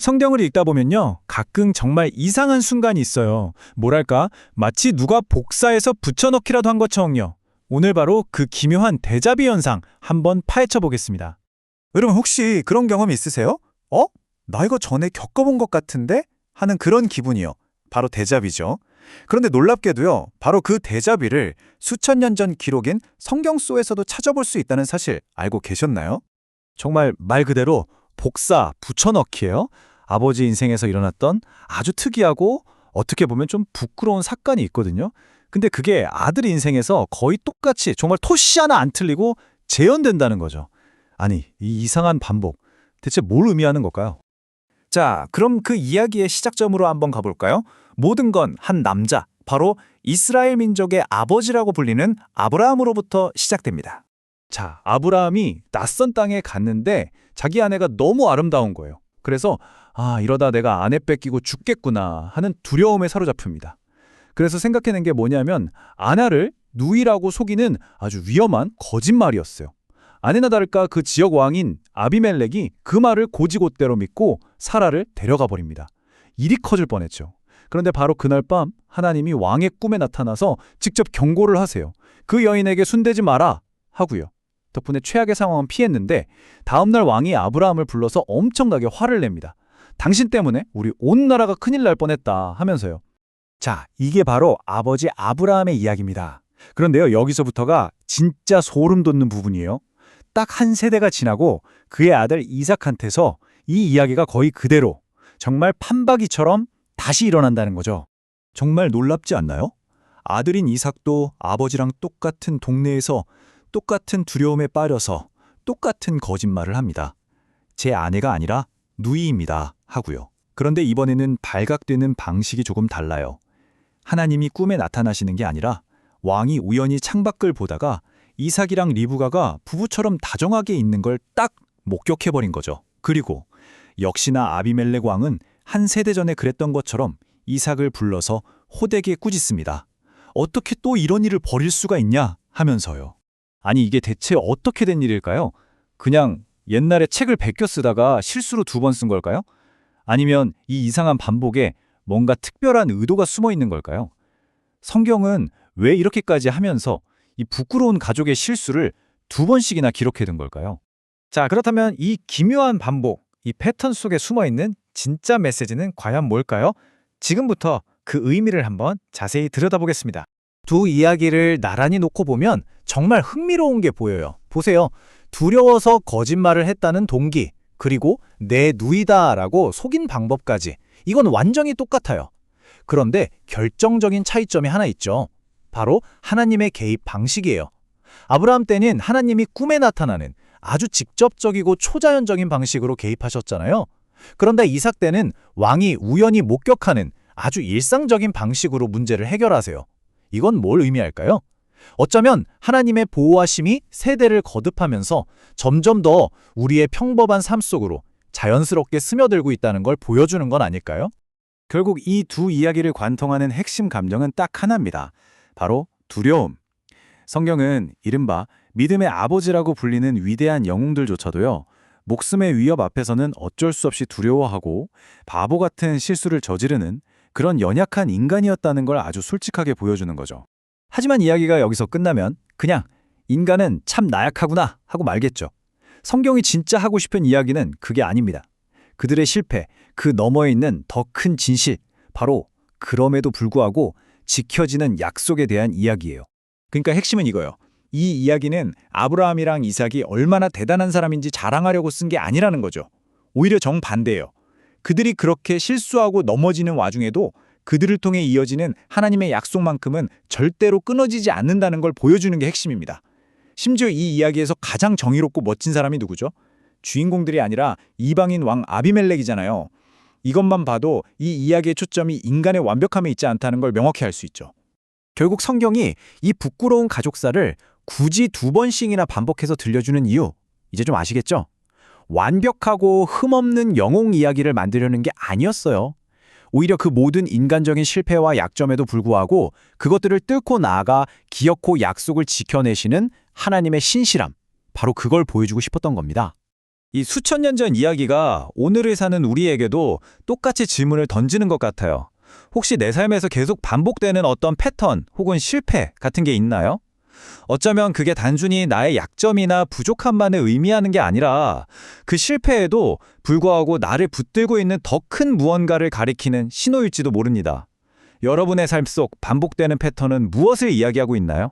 성경을 읽다 보면요, 가끔 정말 이상한 순간이 있어요. 뭐랄까, 마치 누가 복사해서 붙여넣기라도 한 것처럼요. 오늘 바로 그 기묘한 데자뷰 현상 한번 파헤쳐 보겠습니다. 여러분 혹시 그런 경험 있으세요? 나 이거 전에 겪어본 것 같은데? 하는 그런 기분이요. 바로 데자뷰죠. 그런데 놀랍게도요, 바로 그 데자뷰를 수천 년 전 기록인 성경 속에서도 찾아볼 수 있다는 사실 알고 계셨나요? 정말 말 그대로 복사, 붙여넣기예요. 아버지 인생에서 일어났던 아주 특이하고 어떻게 보면 좀 부끄러운 사건이 있거든요. 근데 그게 아들 인생에서 거의 똑같이 정말 토시 하나 안 틀리고 재현된다는 거죠. 아니, 이 이상한 반복, 대체 뭘 의미하는 걸까요? 자, 그럼 그 이야기의 시작점으로 한번 가볼까요? 모든 건 한 남자, 바로 이스라엘 민족의 아버지라고 불리는 아브라함으로부터 시작됩니다. 자, 아브라함이 낯선 땅에 갔는데 자기 아내가 너무 아름다운 거예요. 그래서 이러다 내가 아내 뺏기고 죽겠구나 하는 두려움에 사로잡힙니다. 그래서 생각해낸 게 뭐냐면 아내를 누이라고 속이는 아주 위험한 거짓말이었어요. 아니나 다를까 그 지역 왕인 아비멜렉이 그 말을 고지곳대로 믿고 사라를 데려가 버립니다. 일이 커질 뻔했죠. 그런데 바로 그날 밤 하나님이 왕의 꿈에 나타나서 직접 경고를 하세요. 그 여인에게 손대지 마라 하고요. 덕분에 최악의 상황은 피했는데 다음날 왕이 아브라함을 불러서 엄청나게 화를 냅니다. 당신 때문에 우리 온 나라가 큰일 날 뻔했다 하면서요. 자, 이게 바로 아버지 아브라함의 이야기입니다. 그런데요, 여기서부터가 진짜 소름 돋는 부분이에요. 딱 한 세대가 지나고 그의 아들 이삭한테서 이 이야기가 거의 그대로 정말 판박이처럼 다시 일어난다는 거죠. 정말 놀랍지 않나요? 아들인 이삭도 아버지랑 똑같은 동네에서 똑같은 두려움에 빠져서 똑같은 거짓말을 합니다. 제 아내가 아니라 누이입니다 하고요. 그런데 이번에는 발각되는 방식이 조금 달라요. 하나님이 꿈에 나타나시는 게 아니라 왕이 우연히 창밖을 보다가 이삭이랑 리브가가 부부처럼 다정하게 있는 걸 딱 목격해버린 거죠. 그리고 역시나 아비멜렉 왕은 한 세대 전에 그랬던 것처럼 이삭을 불러서 호되게 꾸짖습니다. 어떻게 또 이런 일을 벌일 수가 있냐 하면서요. 아니, 이게 대체 어떻게 된 일일까요? 그냥 옛날에 책을 베껴 쓰다가 실수로 2번 쓴 걸까요? 아니면 이 이상한 반복에 뭔가 특별한 의도가 숨어 있는 걸까요? 성경은 왜 이렇게까지 하면서 이 부끄러운 가족의 실수를 2번씩이나 기록해둔 걸까요? 자, 그렇다면 이 기묘한 반복, 이 패턴 속에 숨어 있는 진짜 메시지는 과연 뭘까요? 지금부터 그 의미를 한번 자세히 들여다보겠습니다. 두 이야기를 나란히 놓고 보면 정말 흥미로운 게 보여요. 보세요. 두려워서 거짓말을 했다는 동기, 그리고 내 누이다라고 속인 방법까지. 이건 완전히 똑같아요. 그런데 결정적인 차이점이 하나 있죠. 바로 하나님의 개입 방식이에요. 아브라함 때는 하나님이 꿈에 나타나는 아주 직접적이고 초자연적인 방식으로 개입하셨잖아요. 그런데 이삭 때는 왕이 우연히 목격하는 아주 일상적인 방식으로 문제를 해결하세요. 이건 뭘 의미할까요? 어쩌면 하나님의 보호하심이 세대를 거듭하면서 점점 더 우리의 평범한 삶 속으로 자연스럽게 스며들고 있다는 걸 보여주는 건 아닐까요? 결국 이 두 이야기를 관통하는 핵심 감정은 딱 하나입니다. 바로 두려움. 성경은 이른바 믿음의 아버지라고 불리는 위대한 영웅들조차도요, 목숨의 위협 앞에서는 어쩔 수 없이 두려워하고 바보 같은 실수를 저지르는 그런 연약한 인간이었다는 걸 아주 솔직하게 보여주는 거죠. 하지만 이야기가 여기서 끝나면 그냥 인간은 참 나약하구나 하고 말겠죠. 성경이 진짜 하고 싶은 이야기는 그게 아닙니다. 그들의 실패, 그 너머에 있는 더 큰 진실, 바로 그럼에도 불구하고 지켜지는 약속에 대한 이야기예요. 그러니까 핵심은 이거예요. 이 이야기는 아브라함이랑 이삭이 얼마나 대단한 사람인지 자랑하려고 쓴 게 아니라는 거죠. 오히려 정반대예요. 그들이 그렇게 실수하고 넘어지는 와중에도 그들을 통해 이어지는 하나님의 약속만큼은 절대로 끊어지지 않는다는 걸 보여주는 게 핵심입니다. 심지어 이 이야기에서 가장 정의롭고 멋진 사람이 누구죠? 주인공들이 아니라 이방인 왕 아비멜렉이잖아요. 이것만 봐도 이 이야기의 초점이 인간의 완벽함에 있지 않다는 걸 명확히 알 수 있죠. 결국 성경이 이 부끄러운 가족사를 굳이 2번씩이나 반복해서 들려주는 이유, 이제 좀 아시겠죠? 완벽하고 흠없는 영웅 이야기를 만들려는 게 아니었어요. 오히려 그 모든 인간적인 실패와 약점에도 불구하고 그것들을 뚫고 나아가 기어코 약속을 지켜내시는 하나님의 신실함, 바로 그걸 보여주고 싶었던 겁니다. 이 수천 년 전 이야기가 오늘을 사는 우리에게도 똑같이 질문을 던지는 것 같아요. 혹시 내 삶에서 계속 반복되는 어떤 패턴 혹은 실패 같은 게 있나요? 어쩌면 그게 단순히 나의 약점이나 부족함만을 의미하는 게 아니라 그 실패에도 불구하고 나를 붙들고 있는 더 큰 무언가를 가리키는 신호일지도 모릅니다. 여러분의 삶 속 반복되는 패턴은 무엇을 이야기하고 있나요?